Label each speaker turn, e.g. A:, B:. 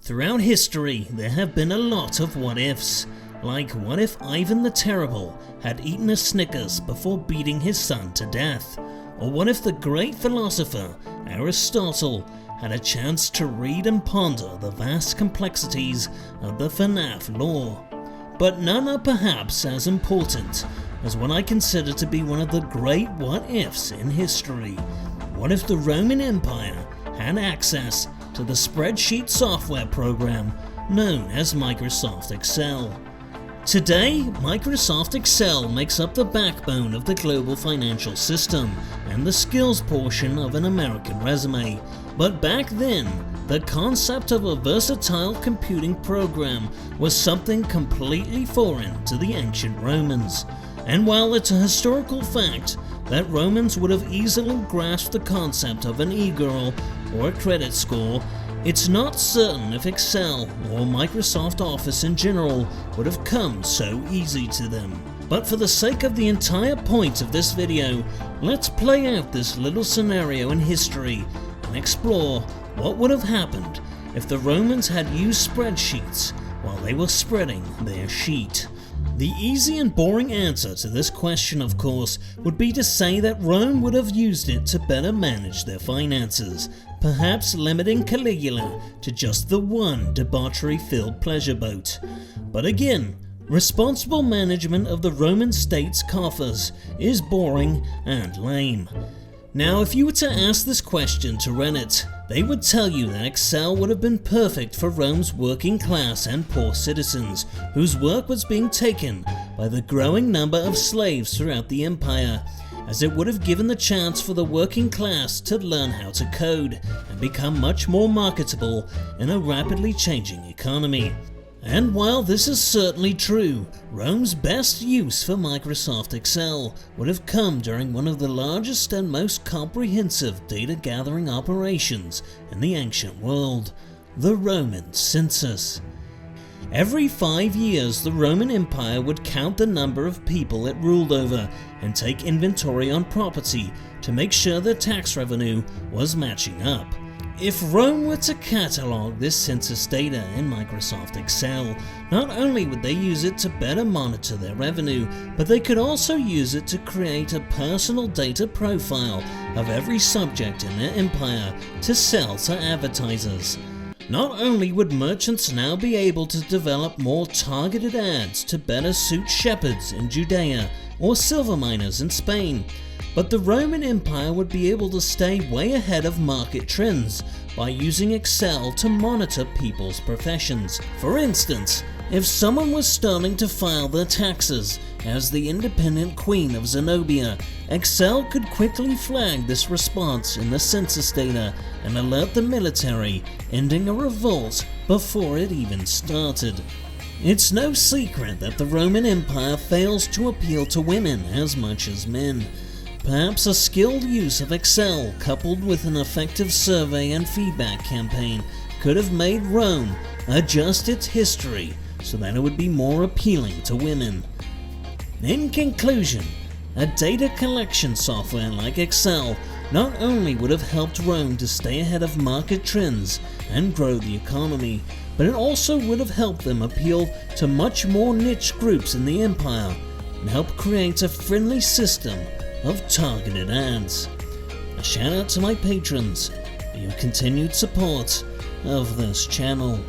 A: Throughout history, there have been a lot of what-ifs. Like, what if Ivan the Terrible had eaten a Snickers before beating his son to death? Or what if the great philosopher Aristotle had a chance to read and ponder the vast complexities of the FNAF lore? But none are perhaps as important as what I consider to be one of the great what-ifs in history. What if the Roman Empire had access to the spreadsheet software program known as Microsoft Excel? Today, Microsoft Excel makes up the backbone of the global financial system and the skills portion of an American resume. But back then, the concept of a versatile computing program was something completely foreign to the ancient Romans. And while it's a historical fact that Romans would have easily grasped the concept of an e-girl or a credit score, it's not certain if Excel or Microsoft Office in general would have come so easy to them. But for the sake of the entire point of this video, let's play out this little scenario in history and explore what would have happened if the Romans had used spreadsheets while they were spreading their sheet. The easy and boring answer to this question, of course, would be to say that Rome would have used it to better manage their finances, perhaps limiting Caligula to just the one debauchery-filled pleasure boat. But again, responsible management of the Roman state's coffers is boring and lame. Now, if you were to ask this question to Reddit, they would tell you that Excel would have been perfect for Rome's working class and poor citizens, whose work was being taken by the growing number of slaves throughout the empire, as it would have given the chance for the working class to learn how to code and become much more marketable in a rapidly changing economy. And while this is certainly true, Rome's best use for Microsoft Excel would have come during one of the largest and most comprehensive data gathering operations in the ancient world, the Roman Census. Every 5 years, the Roman Empire would count the number of people it ruled over and take inventory on property to make sure the tax revenue was matching up. If Rome were to catalog this census data in Microsoft Excel, not only would they use it to better monitor their revenue, but they could also use it to create a personal data profile of every subject in their empire to sell to advertisers. Not only would merchants now be able to develop more targeted ads to better suit shepherds in Judea or silver miners in Spain, but the Roman Empire would be able to stay way ahead of market trends by using Excel to monitor people's professions. For instance, if someone was starting to file their taxes as the independent queen of Zenobia, Excel could quickly flag this response in the census data and alert the military, ending a revolt before it even started. It's no secret that the Roman Empire fails to appeal to women as much as men. Perhaps a skilled use of Excel coupled with an effective survey and feedback campaign could have made Rome adjust its history so that it would be more appealing to women. In conclusion, a data collection software like Excel not only would have helped Rome to stay ahead of market trends and grow the economy, but it also would have helped them appeal to much more niche groups in the empire and help create a friendly system of targeted ads. A shout out to my patrons for your continued support of this channel.